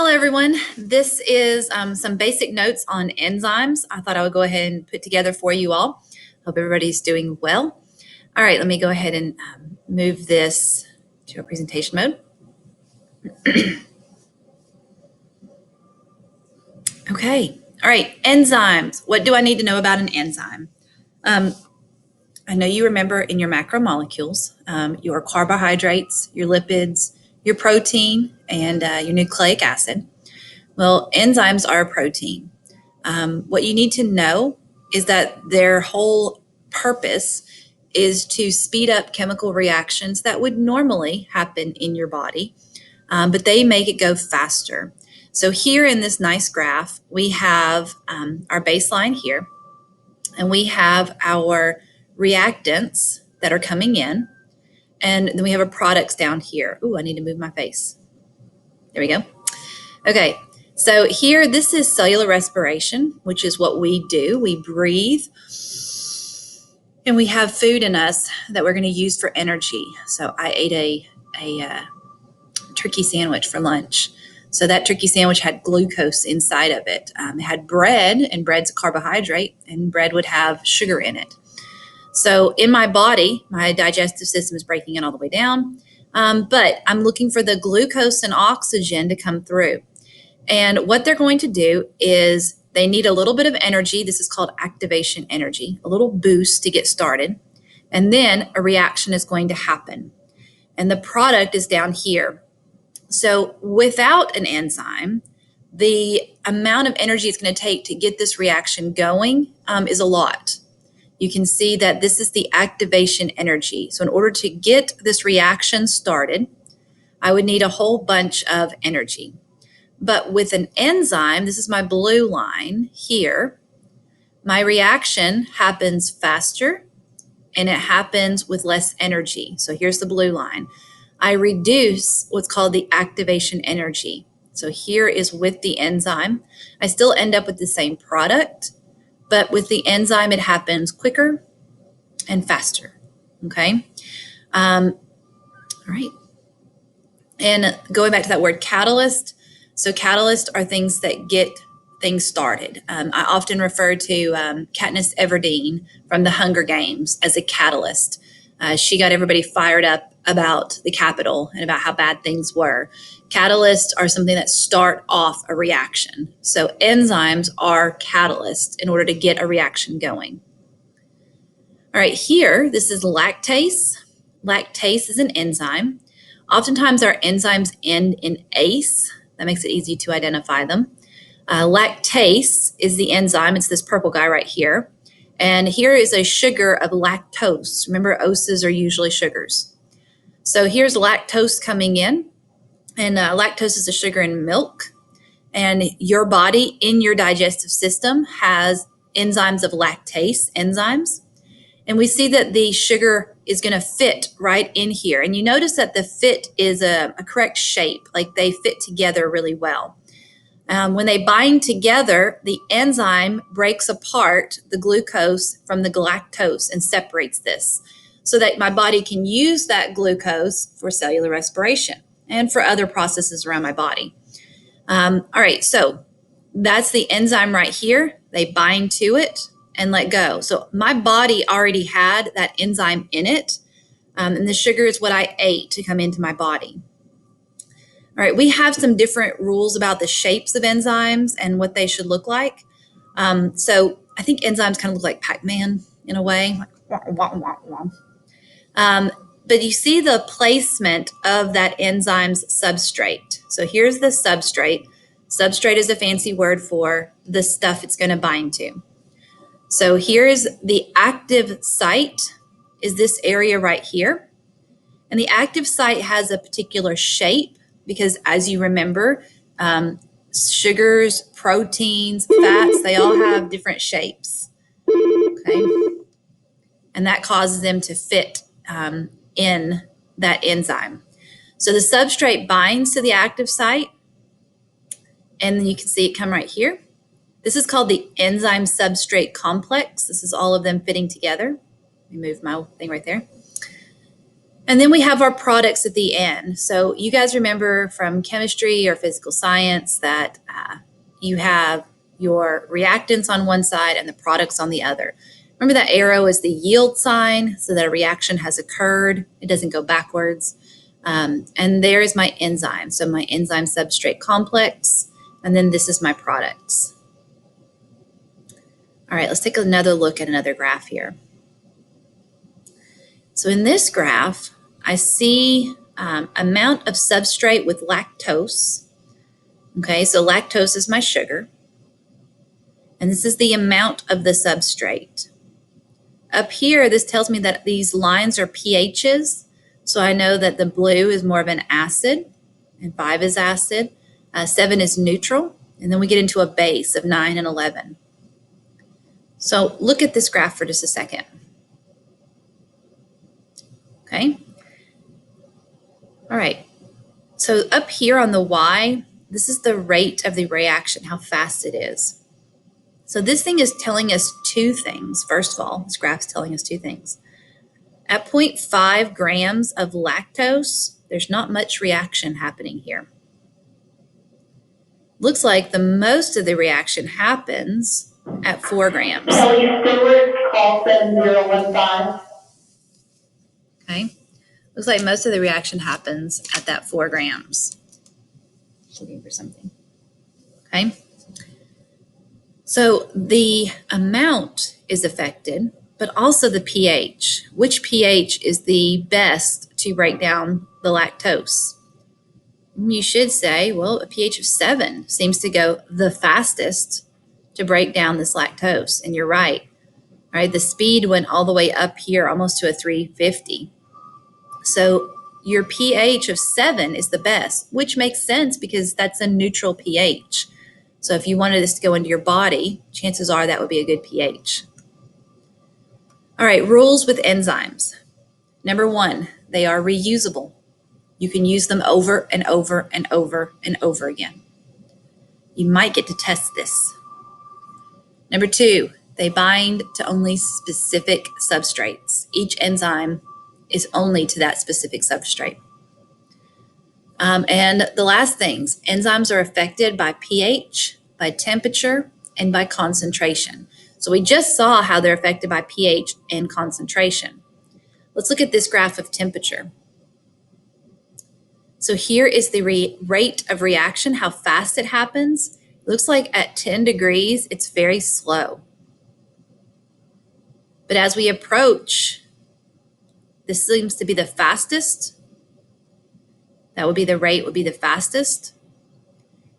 Hello, everyone. This is some basic notes on enzymes. I thought I would go ahead and put together for you all. Hope everybody's doing well. All right, let me go ahead and move this to a presentation mode. Okay, all right, enzymes. What do I need to know about an enzyme? I know you remember in your macromolecules, your carbohydrates, your lipids, your protein, and your nucleic acid. Well, enzymes are a protein. What you need to know is that their whole purpose is to speed up chemical reactions that would normally happen in your body, but they make it go faster. So here in this nice graph, we have our baseline here, and we have our reactants that are coming in, and then we have our products down here. Ooh, I need to move my face. There we go. Okay, so here, this is cellular respiration, which is what we do. We breathe, and we have food in us that we're going to use for energy. So I ate a turkey sandwich for lunch. So that turkey sandwich had glucose inside of it. It had bread, and bread's a carbohydrate, and bread would have sugar in it. So in my body, my digestive system is breaking it all the way down, but I'm looking for the glucose and oxygen to come through. And what they're going to do is they need a little bit of energy. This is called activation energy, a little boost to get started. And then a reaction is going to happen. And the product is down here. So without an enzyme, the amount of energy it's going to take to get this reaction going is a lot. You can see that this is the activation energy. So in order to get this reaction started, I would need a whole bunch of energy. But with an enzyme, this is my blue line here, my reaction happens faster and it happens with less energy. So here's the blue line. I reduce what's called the activation energy. So here is with the enzyme. I still end up with the same product, but with the enzyme, it happens quicker and faster, okay? All right. And going back to that word catalyst, so catalysts are things that get things started. I often refer to Katniss Everdeen from the Hunger Games as a catalyst. She got everybody fired up about the Capitol and about how bad things were. Catalysts are something that start off a reaction. So enzymes are catalysts in order to get a reaction going. All right, here, this is lactase. Lactase is an enzyme. Oftentimes our enzymes end in ase. That makes it easy to identify them. Lactase is the enzyme. It's this purple guy right here. And here is a sugar of lactose. Remember, oses are usually sugars. So here's lactose coming in. And lactose is a sugar in milk. And your body in your digestive system has enzymes of lactase enzymes. And we see that the sugar is going to fit right in here. And you notice that the fit is a correct shape, like they fit together really well. When they bind together, the enzyme breaks apart the glucose from the galactose and separates this so that my body can use that glucose for cellular respiration and for other processes around my body. All right, so that's the enzyme right here. They bind to it and let go. So my body already had that enzyme in it, and the sugar is what I ate to come into my body. All right, we have some different rules about the shapes of enzymes and what they should look like. So I think enzymes kind of look like Pac-Man in a way. But you see the placement of that enzyme's substrate. So here's the substrate. Substrate is a fancy word for the stuff it's going to bind to. So here's the active site, is this area right here. And the active site has a particular shape because, as you remember, sugars, proteins, fats, they all have different shapes, okay? And that causes them to fit in that enzyme. So the substrate binds to the active site, and then you can see it come right here. This is called the enzyme substrate complex. This is all of them fitting together. Let me move my thing right there. And then we have our products at the end. So you guys remember from chemistry or physical science that you have your reactants on one side and the products on the other. Remember that arrow is the yield sign, so that a reaction has occurred. It doesn't go backwards. And there is my enzyme. So my enzyme substrate complex, and then this is my products. All right, let's take another look at another graph here. So in this graph, I see amount of substrate with lactose. Okay, so lactose is my sugar. And this is the amount of the substrate. Up here, this tells me that these lines are pHs. So I know that the blue is more of an acid, and 5 is acid. 7 is neutral. And then we get into a base of 9 and 11. So look at this graph for just a second. Okay. All right. So up here on the Y, this is the rate of the reaction, how fast it is. So this thing is telling us two things. First of all, this graph is telling us two things. At 0.5 grams of lactose, there's not much reaction happening here. Looks like the most of the reaction happens at 4 grams. Kelly Stewart, call 7015. Okay. Looks like most of the reaction happens at that 4 grams. Looking for something. Okay. So the amount is affected, but also the pH. Which pH is the best to break down the lactose? You should say, well, a pH of 7 seems to go the fastest to break down this lactose. And you're right. All right, the speed went all the way up here almost to a 350. So your pH of 7 is the best, which makes sense because that's a neutral pH. So if you wanted this to go into your body, chances are that would be a good pH. All right, rules with enzymes. Number 1, they are reusable. You can use them over and over and over and over again. You might get to test this. Number 2, they bind to only specific substrates. Each enzyme is only to that specific substrate. And the last things, enzymes are affected by pH, by temperature, and by concentration. So we just saw how they're affected by pH and concentration. Let's look at this graph of temperature. So here is the rate of reaction, how fast it happens. It looks like at 10 degrees, it's very slow. But as we approach, this seems to be the fastest. That would be the rate, would be the fastest.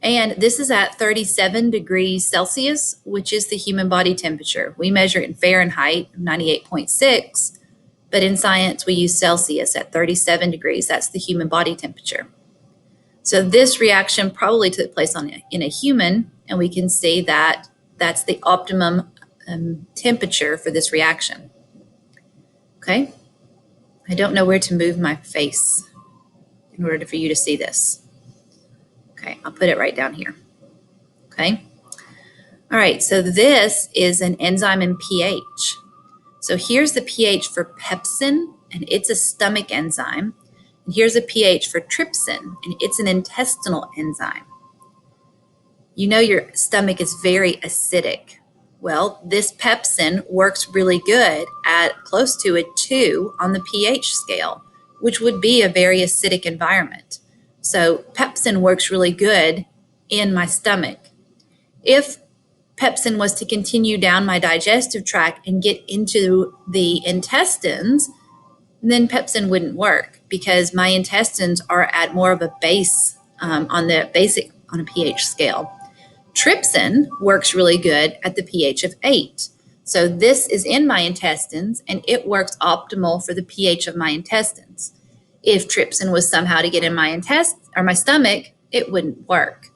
And this is at 37 degrees Celsius, which is the human body temperature. We measure it in Fahrenheit, 98.6, but in science we use Celsius at 37 degrees. That's the human body temperature. So this reaction probably took place in a human, and we can see that that's the optimum temperature for this reaction. Okay, I don't know where to move my face in order for you to see this. Okay, I'll put it right down here. Okay. All right, so this is an enzyme in pH. So here's the pH for pepsin, and it's a stomach enzyme. And here's a pH for trypsin, and it's an intestinal enzyme. You know your stomach is very acidic. Well, this pepsin works really good at close to a 2 on the pH scale, which would be a very acidic environment. So pepsin works really good in my stomach. If pepsin was to continue down my digestive tract and get into the intestines, then pepsin wouldn't work because my intestines are at more of a base on a pH scale. Trypsin works really good at the pH of 8. So this is in my intestines and it works optimal for the pH of my intestines. If trypsin was somehow to get in my my stomach, it wouldn't work.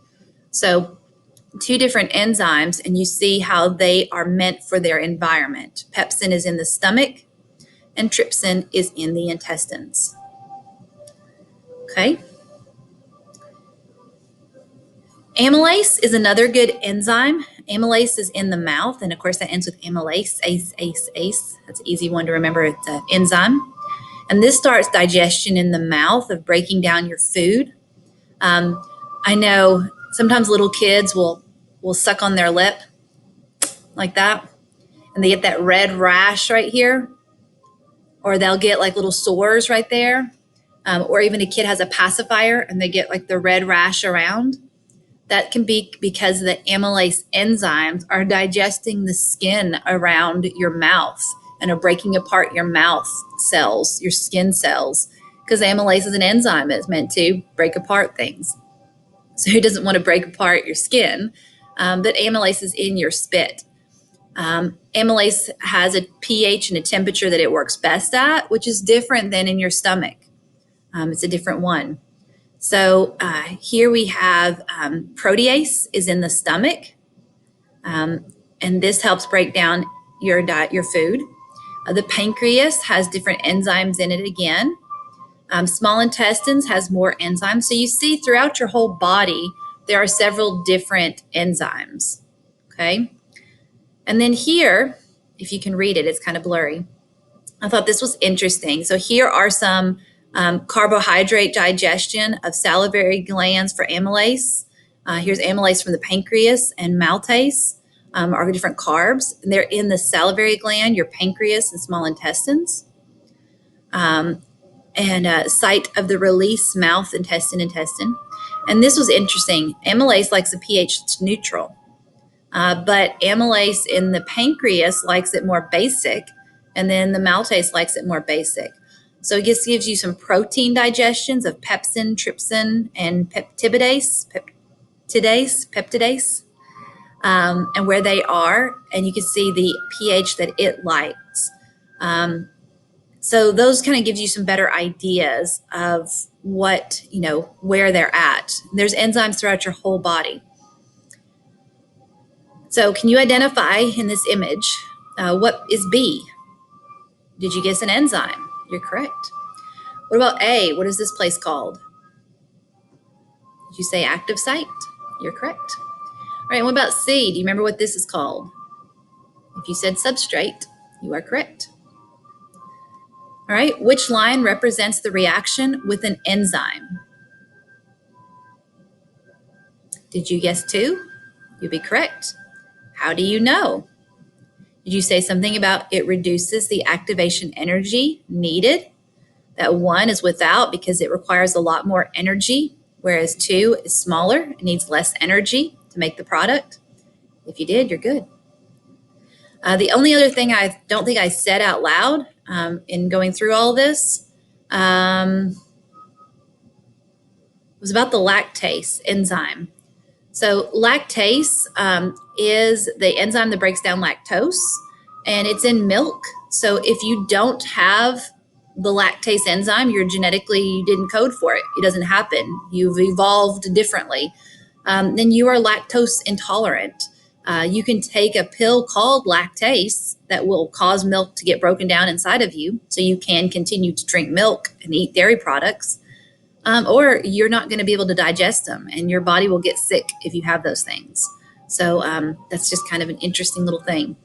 So two different enzymes, and you see how they are meant for their environment. Pepsin is in the stomach and trypsin is in the intestines. Okay. Amylase is another good enzyme. Amylase is in the mouth, and of course that ends with amylase, ace. That's an easy one to remember. It's an enzyme. And this starts digestion in the mouth of breaking down your food. I know sometimes little kids will suck on their lip like that, and they get that red rash right here, or they'll get like little sores right there. Or even a kid has a pacifier and they get like the red rash around. That can be because the amylase enzymes are digesting the skin around your mouth and are breaking apart your mouth cells, your skin cells, because amylase is an enzyme. It's meant to break apart things. So who doesn't want to break apart your skin? But amylase is in your spit. Amylase has a pH and a temperature that it works best at, which is different than in your stomach. It's a different one. So here we have protease is in the stomach, and this helps break down your food. The pancreas has different enzymes in it again. Small intestines has more enzymes. So you see throughout your whole body, there are several different enzymes, okay? And then here, if you can read it, it's kind of blurry. I thought this was interesting. So here are some carbohydrate digestion of salivary glands for amylase. Here's amylase from the pancreas, and maltase are different carbs. And they're in the salivary gland, your pancreas, and small intestines. Site of the release, mouth, intestine. And this was interesting. Amylase likes a pH that's neutral. But amylase in the pancreas likes it more basic, and then the maltase likes it more basic. So it just gives you some protein digestions of pepsin, trypsin, and peptidase, and where they are, and you can see the pH that it likes. So those kind of gives you some better ideas of what, where they're at. There's enzymes throughout your whole body. So can you identify in this image what is B? Did you guess an enzyme? You're correct. What about A? What is this place called? Did you say active site? You're correct. All right, what about C? Do you remember what this is called? If you said substrate, you are correct. All right, which line represents the reaction with an enzyme? Did you guess 2? You'd be correct. How do you know? Did you say something about it reduces the activation energy needed? That 1 is without because it requires a lot more energy, whereas 2 is smaller. It needs less energy to make the product. If you did, you're good. The only other thing I don't think I said out loud in going through all this was about the lactase enzyme. So lactase is the enzyme that breaks down lactose, and it's in milk. So if you don't have the lactase enzyme, you didn't code for it. It doesn't happen. You've evolved differently. Then you are lactose intolerant. You can take a pill called lactase that will cause milk to get broken down inside of you, so you can continue to drink milk and eat dairy products. Or you're not going to be able to digest them, and your body will get sick if you have those things. So that's just kind of an interesting little thing.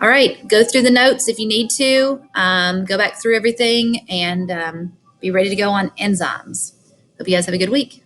All right, go through the notes if you need to. Go back through everything and be ready to go on enzymes. Hope you guys have a good week.